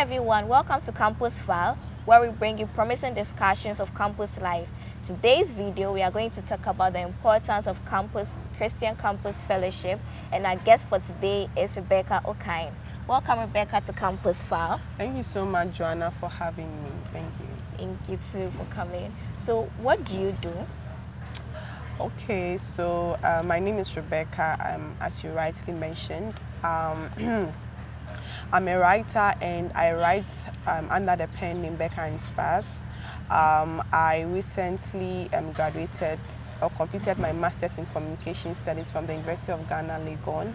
everyone, welcome to Campus File, where we bring you promising discussions of campus life. Today's video, we are going to talk about the importance of Christian Campus Fellowship, and our guest for today is Rebecca Okine. Welcome, Rebecca, to Campus File. Thank you so much, Joanna, for having me. Thank you. Thank you too for coming. So, what do you do? Okay, so my name is Rebecca, as you rightly mentioned. I'm a writer and I write under the pen name Becca Inspires. I recently graduated or completed my Master's in Communication Studies from the University of Ghana, Legon.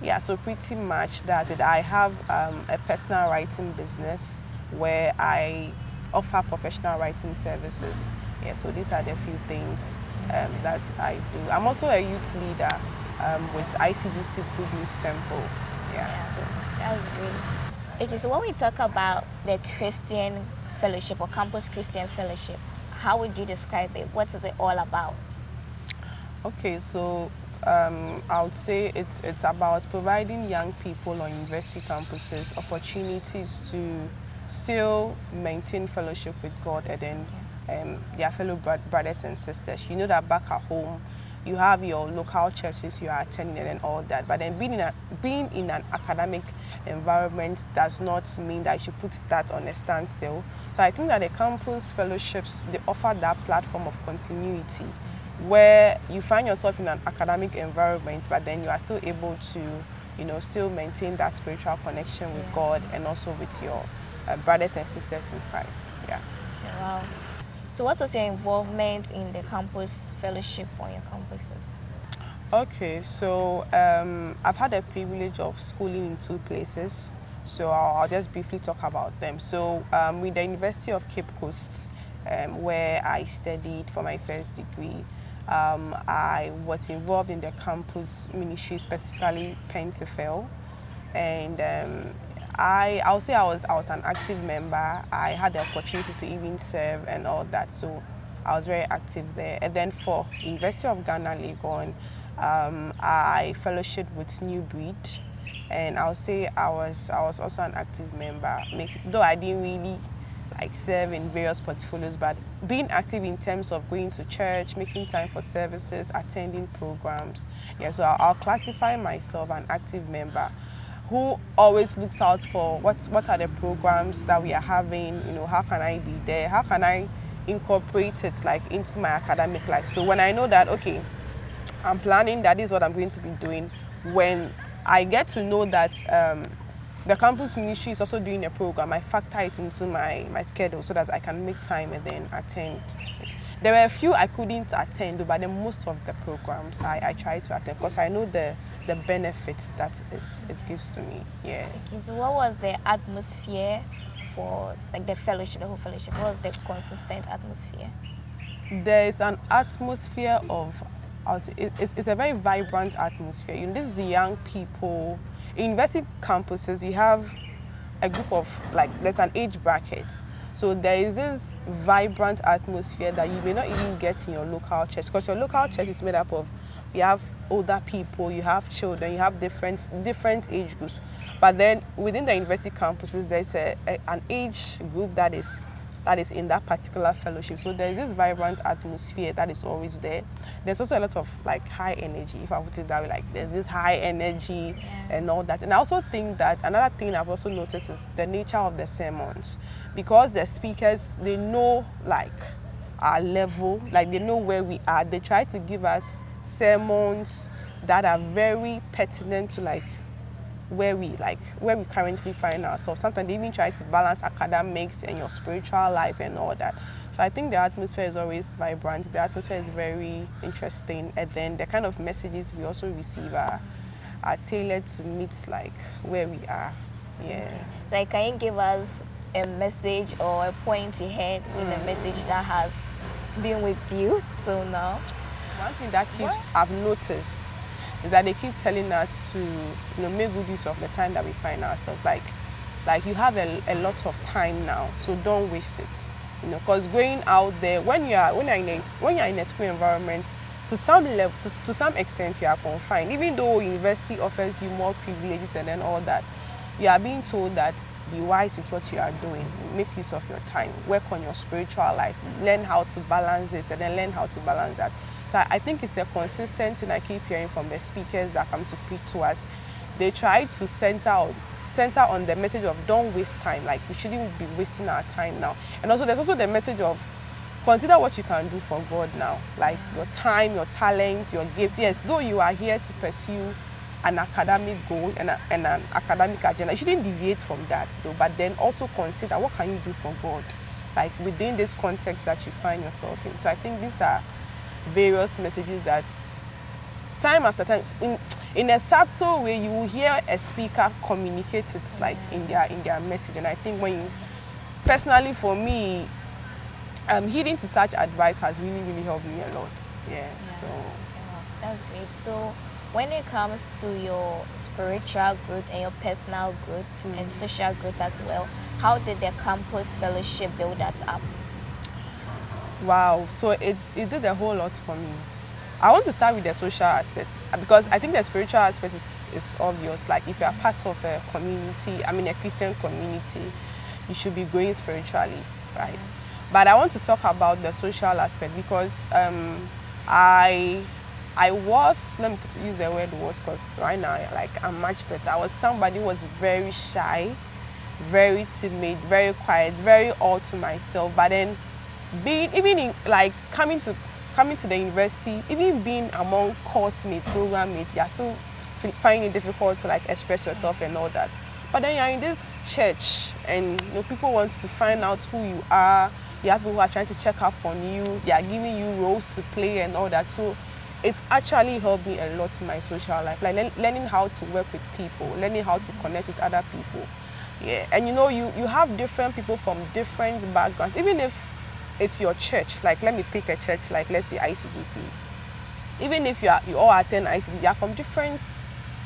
Yeah, so pretty much that's it. I have a personal writing business where I offer professional writing services. Yeah, so these are the few things that I do. I'm also a youth leader with ICBC Good News Temple. Yeah, so that's great. Okay, so when we talk about the Christian Fellowship or Campus Christian Fellowship, how would you describe it? What is it all about? Okay, so I would say it's about providing young people on university campuses opportunities to still maintain fellowship with God and then their fellow brothers and sisters. You know that back at home, you have your local churches you are attending and all that, but then being in an academic environment does not mean that you should put that on a standstill. So I think that the campus fellowships, they offer that platform of continuity where you find yourself in an academic environment, but then you are still able to, still maintain that spiritual connection with God and also with your brothers and sisters in Christ. Yeah. Okay, wow. So what was your involvement in the campus fellowship on your campuses? Okay, so I've had the privilege of schooling in two places, so I'll just briefly talk about them. So with the University of Cape Coast, where I studied for my first degree, I was involved in the campus ministry, specifically Pentefield, and I'll say I was an active member. I had the opportunity to even serve and all that, so I was very active there. And then for University of Ghana, Legon, I fellowshiped with New Breed, and I'll say I was also an active member. Though I didn't really serve in various portfolios, but being active in terms of going to church, making time for services, attending programs. Yeah, so I'll classify myself an active member who always looks out for what are the programs that we are having, how can I be there, how can I incorporate it into my academic life. So when I know that, okay, I'm planning that is what I'm going to be doing, when I get to know that the campus ministry is also doing a program, I factor it into my schedule so that I can make time and then attend it. There were a few I couldn't attend, but then most of the programs I try to attend because I know the benefits that it gives to me. Yeah. Okay, so what was the atmosphere for the fellowship, the whole fellowship? What was the consistent atmosphere? There is an atmosphere of, it's a very vibrant atmosphere. This is young people. In university campuses, you have a group of, there's an age bracket. So there is this vibrant atmosphere that you may not even get in your local church, because your local church is made up of, you have older people, you have children, you have different age groups. But then within the university campuses, there's an age group that is in that particular fellowship. So there's this vibrant atmosphere that is always there. There's also a lot of high energy, if I put it that way, there's this high energy and all that. And I also think that another thing I've also noticed is the nature of the sermons, because the speakers, they know our level, they know where we are. They try to give us sermons that are very pertinent to where we currently find ourselves. Sometimes they even try to balance academics and your spiritual life and all that. So I think the atmosphere is always vibrant. The atmosphere is very interesting, and then the kind of messages we also receive are tailored to meet where we are. Yeah. Can you give us a message or a point you had in the message that has been with you till now? One thing that I've noticed is that they keep telling us to make good use of the time that we find ourselves. You have a lot of time now, so don't waste it. Because going out there, when you're in a school environment, to some level, to some extent, you are confined. Even though university offers you more privileges and then all that, you are being told that be wise with what you are doing, make use of your time, work on your spiritual life, learn how to balance this and then learn how to balance that. So I think it's a consistent thing I keep hearing from the speakers that come to preach to us. They try to center on the message of don't waste time, like we shouldn't be wasting our time now. And also there's also the message of consider what you can do for God now, like your time, your talents, your gifts. Yes, though you are here to pursue an academic goal and an academic agenda, you shouldn't deviate from that though, but then also consider what can you do for God, like within this context that you find yourself in. So I think these are various messages that time after time, in a subtle way, you will hear a speaker communicate it like in their message. And I think personally for me, heeding to such advice has really helped me a lot. Yeah. So that's great. So when it comes to your spiritual growth and your personal growth and social growth as well, how did the campus fellowship build that up? Wow, so it did a whole lot for me. I want to start with the social aspect because I think the spiritual aspect is obvious. Like if you are part of a community, a Christian community, you should be growing spiritually, right? But I want to talk about the social aspect because I was, let me use the word was, because right now like I'm much better. I was somebody who was very shy, very timid, very quiet, very all to myself. But then coming to the university, even being among course mates, program mates, you're still finding it difficult to like express yourself and all that. But then you're in this church and people want to find out who you are. You have people who are trying to check up on you. They are giving you roles to play and all that. So it's actually helped me a lot in my social life, like learning how to work with people, learning how to connect with other people. Yeah, and you have different people from different backgrounds, even if it's your church. Like let me pick a church, like let's say ICGC. Even if you all attend ICGC, you are from different,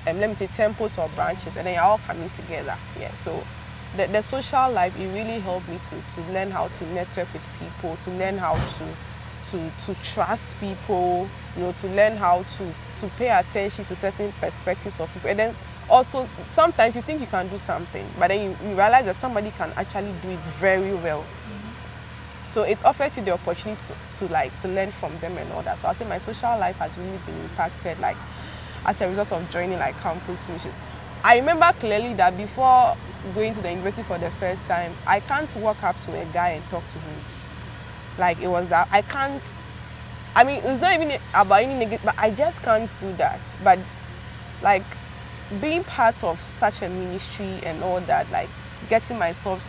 let me say temples or branches, and then you're all coming together. Yeah, so the social life, it really helped me to learn how to network with people, to learn how to trust people, to learn how to pay attention to certain perspectives of people. And then also sometimes you think you can do something, but then you realize that somebody can actually do it very well. So it offers you the opportunity to learn from them and all that. So I think my social life has really been impacted like as a result of joining like campus mission. I remember clearly that before going to the university for the first time, I can't walk up to a guy and talk to him. Like it was that I can't. It's not even about any negative, but I just can't do that. But like being part of such a ministry and all that, like getting myself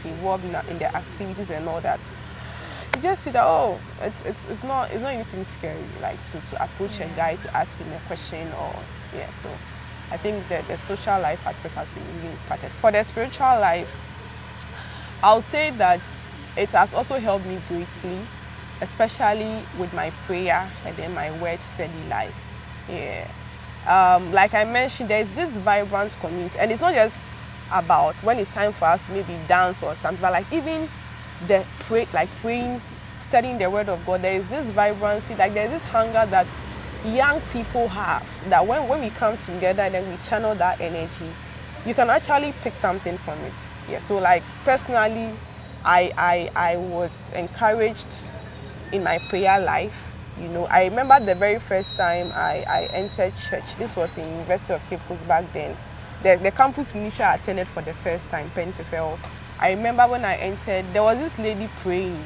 involved in the activities and all that, you just see that it's not anything scary like to approach a guy to ask him a question or so I think that the social life aspect has been really impacted. For the spiritual life, I'll say that it has also helped me greatly, especially with my prayer and then my word study life. Yeah. Like I mentioned, there's this vibrant community, and it's not just about when it's time for us to maybe dance or something, but like even praying, studying the word of God, there is this vibrancy, like there's this hunger that young people have, that when we come together and then we channel that energy, you can actually pick something from it. Yeah. So like personally, I was encouraged in my prayer life. I remember the very first time I entered church. This was in University of Cape Coast back then. The campus ministry I attended for the first time, Pentecost. I remember when I entered, there was this lady praying.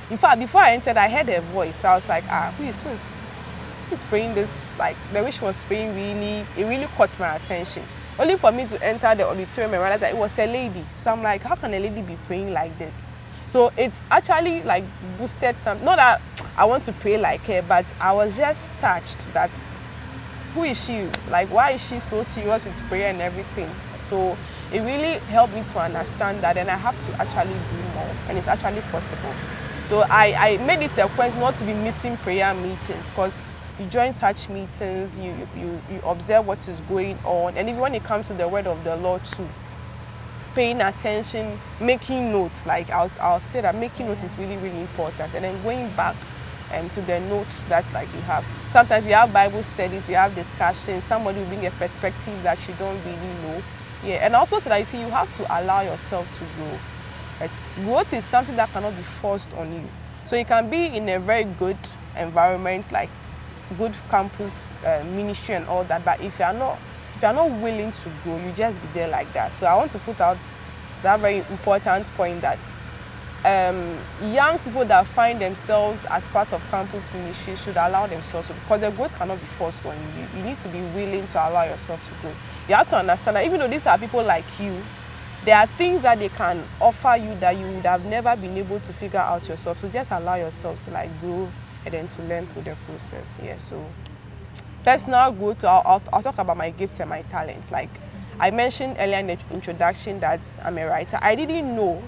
In fact, before I entered, I heard her voice. So I was like, who's praying this? Like the way she was praying, it really caught my attention. Only for me to enter the auditorium and realize that it was a lady. So I'm like, how can a lady be praying like this? So it's actually like boosted some, not that I want to pray like her, but I was just touched that who is she? Like why is she so serious with prayer and everything? So it really helped me to understand that, and I have to actually do more, and it's actually possible. So I made it a point not to be missing prayer meetings, because you join such meetings, you observe what is going on, and even when it comes to the word of the Lord too, paying attention, making notes. Like I'll say that making notes is really important, and then going back to the notes that like you have. Sometimes we have Bible studies, we have discussions, somebody will bring a perspective that you don't really know, Yeah, and also so that you see, you have to allow yourself to grow. Right? Growth is something that cannot be forced on you. So you can be in a very good environment, like good campus ministry and all that, but if you are not willing to grow, you just be there like that. So I want to put out that very important point that young people that find themselves as part of campus ministry should allow themselves to, because the growth cannot be forced on you. You need to be willing to allow yourself to grow. You have to understand that even though these are people like you, there are things that they can offer you that you would have never been able to figure out yourself. So just allow yourself to like grow and then to learn through the process. Yeah. So personal growth. I'll talk about my gifts and my talents. Like I mentioned earlier in the introduction that I'm a writer. I didn't know.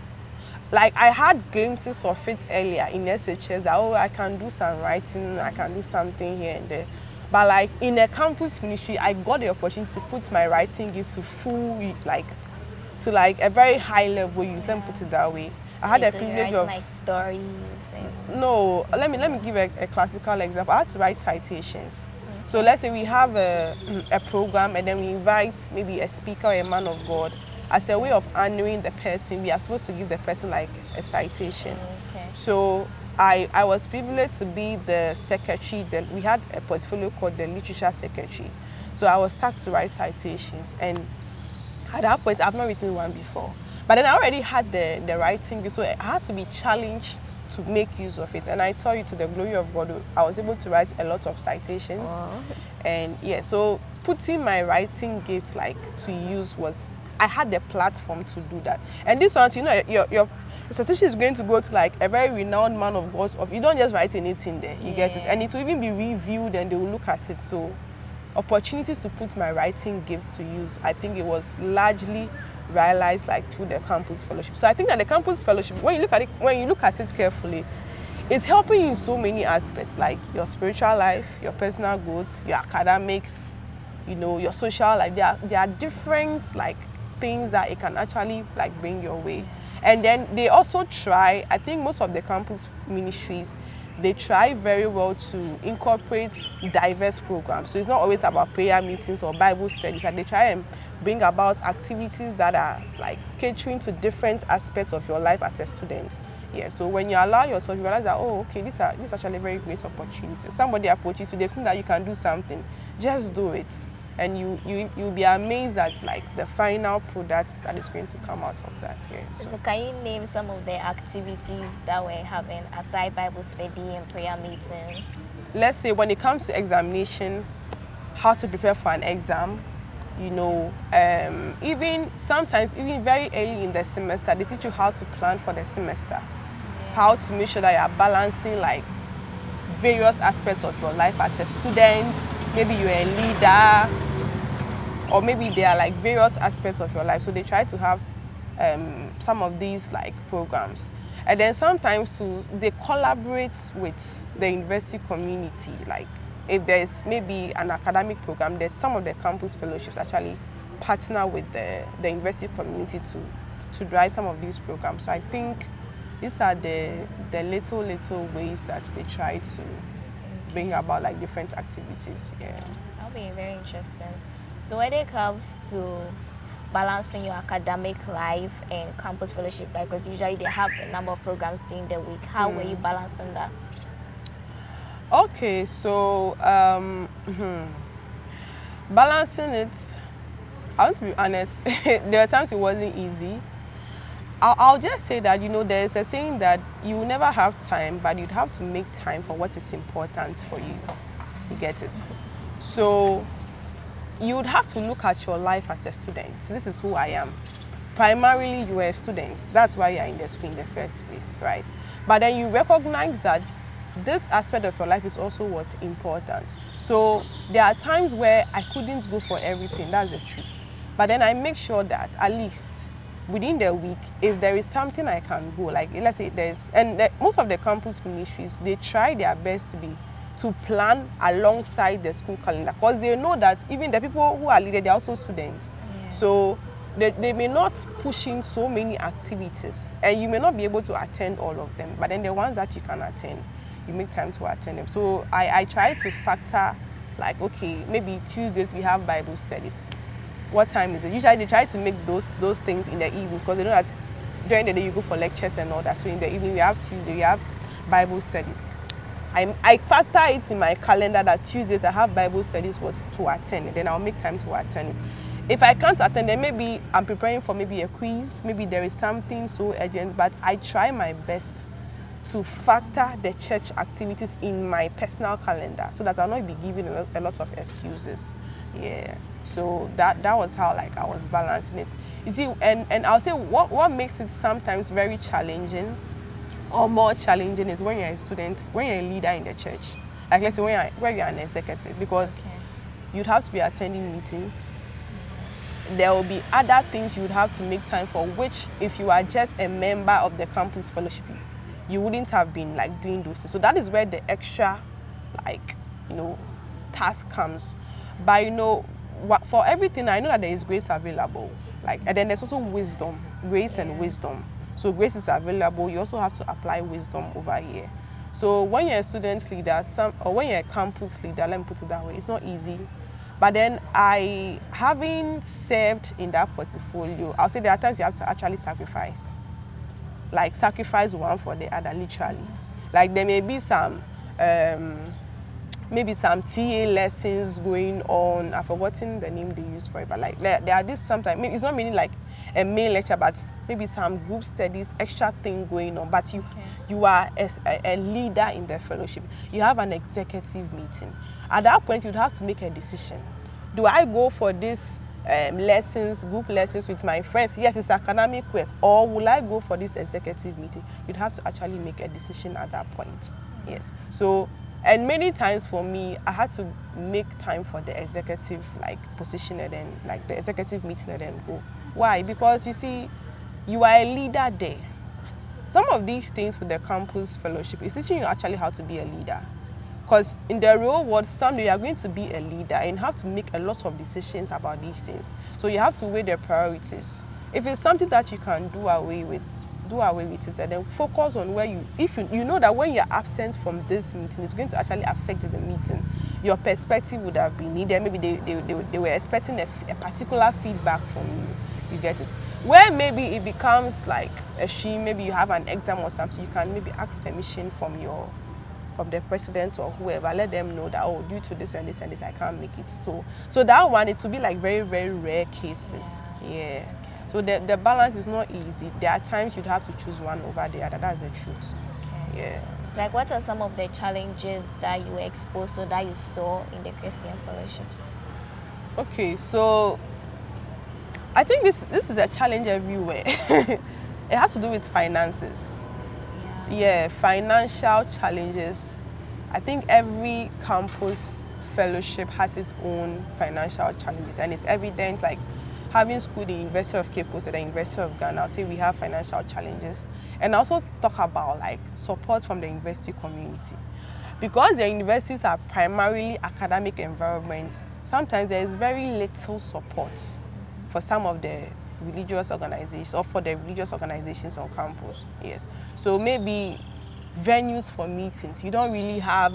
Like I had glimpses of it earlier in SHS that, oh, I can do some writing, I can do something here and there. But like in a campus ministry, I got the opportunity to put my writing gift to full, like to like a very high level use. Let me put it that way. I had the privilege of like stories. No, let me give a classical example. I had to write citations. So let's say we have a program and then we invite maybe a speaker or a man of God. As a way of honoring the person, we are supposed to give the person like a citation. Okay. So I was privileged to be the secretary. We had a portfolio called the literature secretary. So I was tasked to write citations, and at that point I've not written one before. But then I already had the writing, so I had to be challenged to make use of it. And I tell you, to the glory of God, I was able to write a lot of citations. And yeah, so putting my writing gift like to use was, I had the platform to do that. And this one, you know, your citation is going to go to like a very renowned man of God. You don't just write anything there, you get it. And it will even be reviewed and they will look at it. So opportunities to put my writing gifts to use, I think it was largely realized like through the campus fellowship. So I think that the campus fellowship, when you look at it carefully, it's helping you in so many aspects, like your spiritual life, your personal growth, your academics, you know, your social life. There are different like things that it can actually like bring your way. And then they also try, I think most of the campus ministries, they try very well to incorporate diverse programs. So it's not always about prayer meetings or Bible studies, and they try and bring about activities that are like catering to different aspects of your life as a student. Yeah, so when you allow yourself, you realize that, oh, okay, this is actually a very great opportunity. Somebody approaches you, they've seen that you can do something, just do it. And you'll be amazed at like the final product that is going to come out of that. Yeah, so can you name some of the activities that we're having aside Bible study and prayer meetings? Let's say when it comes to examination, how to prepare for an exam, you know, even sometimes, even very early in the semester, they teach you how to plan for the semester, how to make sure that you're balancing like various aspects of your life as a student. Maybe you're a leader, or maybe there are like various aspects of your life. So they try to have some of these like programs. And then sometimes too, they collaborate with the university community. Like if there's maybe an academic program, there's some of the campus fellowships actually partner with the university community to drive some of these programs. So I think these are the little ways that they try to bring about like different activities. Yeah, that'll be very interesting. So when it comes to balancing your academic life and campus fellowship, like, because usually they have a number of programs during the week, how were you balancing that? Okay, so balancing it, I want to be honest, there are times it wasn't easy. I'll just say that, you know, there's a saying that you will never have time, but you'd have to make time for what is important for you. You get it? So you would have to look at your life as a student. This is who I am. Primarily, you are a student. That's why you're in the school in the first place, right? But then you recognize that this aspect of your life is also what's important. So there are times where I couldn't go for everything. That's the truth. But then I make sure that at least within the week, if there is something I can go, like let's say most of the campus ministries, they try their best to plan alongside the school calendar, because they know that even the people who are leaders, they're also students. So they may not push in so many activities, and you may not be able to attend all of them, but then the ones that you can attend, you make time to attend them. So I try to factor like, okay, maybe Tuesdays we have Bible studies. what time is it? Usually they try to make those things in the evenings because they know that during the day you go for lectures and all that. So in the evening we have Tuesday, we have Bible studies. I factor it in my calendar that Tuesdays I have Bible studies to attend, and then I'll make time to attend it. If I can't attend, then maybe I'm preparing for maybe a quiz, maybe there is something so urgent, but I try my best to factor the church activities in my personal calendar so that I'll not be giving a lot of excuses. Yeah. So that was how like I was balancing it. You see, and I'll say what makes it sometimes very challenging or more challenging is when you're a student, when you're a leader in the church. Like let's say when you're an executive, because you'd have to be attending meetings. There will be other things you would have to make time for, which if you are just a member of the campus fellowship, you wouldn't have been like doing those things. So that is where the extra task comes. But for everything, I know that there is grace available. And then there's also wisdom, grace and wisdom. So grace is available. You also have to apply wisdom over here. So when you're a student leader, or when you're a campus leader, let me put it that way, it's not easy. But then having served in that portfolio, I'll say there are times you have to actually sacrifice. Like sacrifice one for the other, literally. Like there may be some TA lessons going on. I've forgotten the name they use for it, but like there are this sometimes, it's not meaning like a main lecture, but maybe some group studies, extra thing going on. But you are a leader in the fellowship. You have an executive meeting. At that point, you'd have to make a decision. Do I go for this group lessons with my friends? Yes, it's academic work. Or will I go for this executive meeting? You'd have to actually make a decision at that point. Yes. So, and many times for me, I had to make time for the executive position and then the executive meeting and then go. Why? Because you see, you are a leader there. Some of these things with the campus fellowship is teaching you actually how to be a leader. Because in the real world, someday you are going to be a leader and have to make a lot of decisions about these things. So you have to weigh the priorities. If it's something that you can do away with it, and then focus on if you know that when you're absent from this meeting, it's going to actually affect the meeting. Your perspective would have been needed. Maybe they were expecting a particular feedback from you. You get it? Where maybe it becomes like a shame, maybe you have an exam or something, you can maybe ask permission from the president or whoever. Let them know that, due to this and this and this, I can't make it. So that one, it will be like very, very rare cases. Yeah. So the balance is not easy. There are times you'd have to choose one over the other. That's the truth. Yeah. Like, what are some of the challenges that you were exposed to, that you saw in the Christian fellowships? Okay, so I think this is a challenge everywhere. It has to do with finances. Yeah, financial challenges. I think every campus fellowship has its own financial challenges, and it's evident. Like having school in the University of Cape Coast and the University of Ghana, I'll say we have financial challenges. And I also talk about support from the university community. Because the universities are primarily academic environments, sometimes there is very little support for some of the religious organizations or for the religious organizations on campus. Yes. So maybe venues for meetings, you don't really have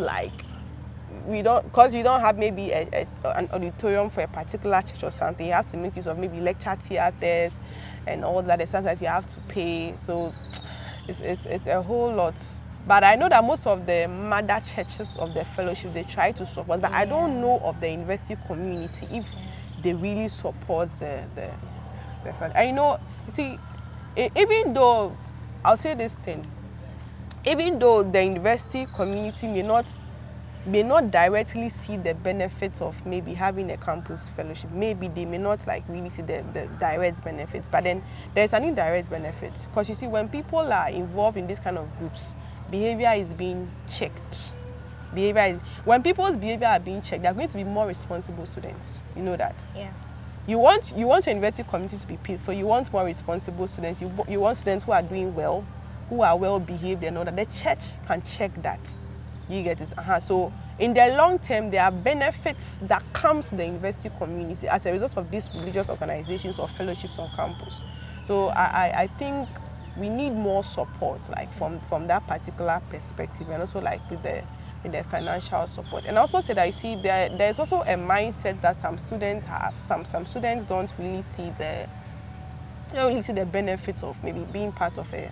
because you don't have maybe an auditorium for a particular church or something. You have to make use of maybe lecture theaters and all that. And sometimes you have to pay. So it's a whole lot. But I know that most of the mother churches of the fellowship, they try to support. But I don't know of the university community if they really support the fellowship. I know, you see, even though, I'll say this thing, even though the university community may not directly see the benefits of maybe having a campus fellowship, maybe they may not really see the direct benefits, but then there's an indirect benefit. Because you see, when people are involved in this kind of groups, behavior is being checked. When people's behavior are being checked, they're going to be more responsible students. You know that? Yeah. You want your university community to be peaceful. You want more responsible students. You want students who are doing well, who are well behaved and all that. The church can check that. You get it? So in the long term, there are benefits that comes to the university community as a result of these religious organizations or fellowships on campus. So I think we need more support from that particular perspective, and also with the with the financial support. And I also said, I see there's also a mindset that some students have. Some students don't really see the benefits of maybe being part of a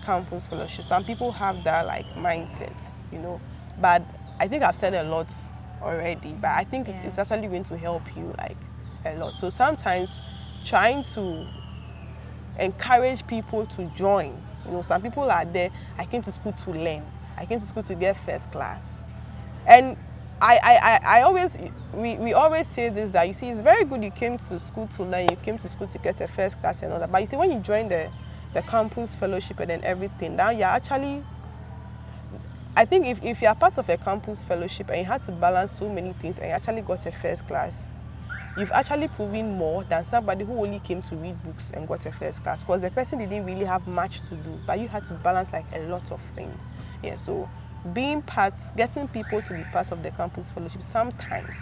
campus fellowship. Some people have that like mindset, you know. But I think I've said a lot already. But I think it's actually going to help you like a lot. So sometimes trying to encourage people to join. You know, some people are there. I came to school to learn. I came to school to get first class. And I always, we always say this, that you see, it's very good you came to school to learn, you came to school to get a first class and all that. But you see, when you join the campus fellowship and then everything, now you're actually, I think if you're part of a campus fellowship and you had to balance so many things and you actually got a first class, you've actually proven more than somebody who only came to read books and got a first class, because the person didn't really have much to do, but you had to balance like a lot of things. Yeah, so getting people to be part of the campus fellowship sometimes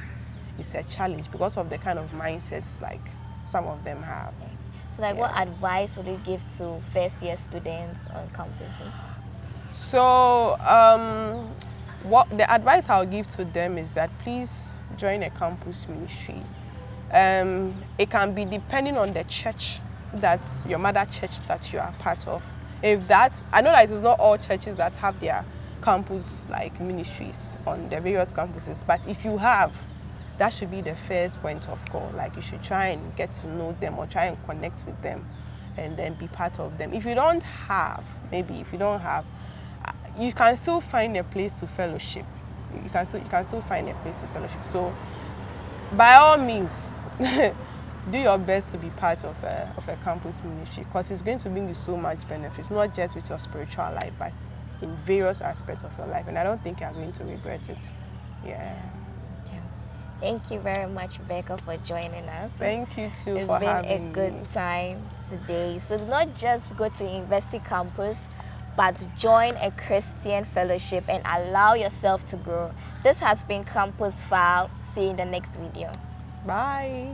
is a challenge because of the kind of mindsets like some of them have. So like what advice would you give to first year students on campuses? So what the advice I'll give to them is that please join a campus ministry. It can be depending on the church, that's your mother church that you are part of. If that, I know that it's not all churches that have their campus like ministries on the various campuses, but if you have, that should be the first point of call. Like you should try and get to know them or try and connect with them and then be part of them. If you don't have, you can still find a place to fellowship. You can still find a place to fellowship. So by all means, do your best to be part of a campus ministry, because it's going to bring you so much benefits, not just with your spiritual life, but in various aspects of your life. And I don't think you're going to regret it. Yeah. Thank you very much, Rebecca, for joining us. Thank you too for having me. It's been a good time today. So not just go to University campus, but join a Christian fellowship and allow yourself to grow. This has been Campus File. See you in the next video. Bye.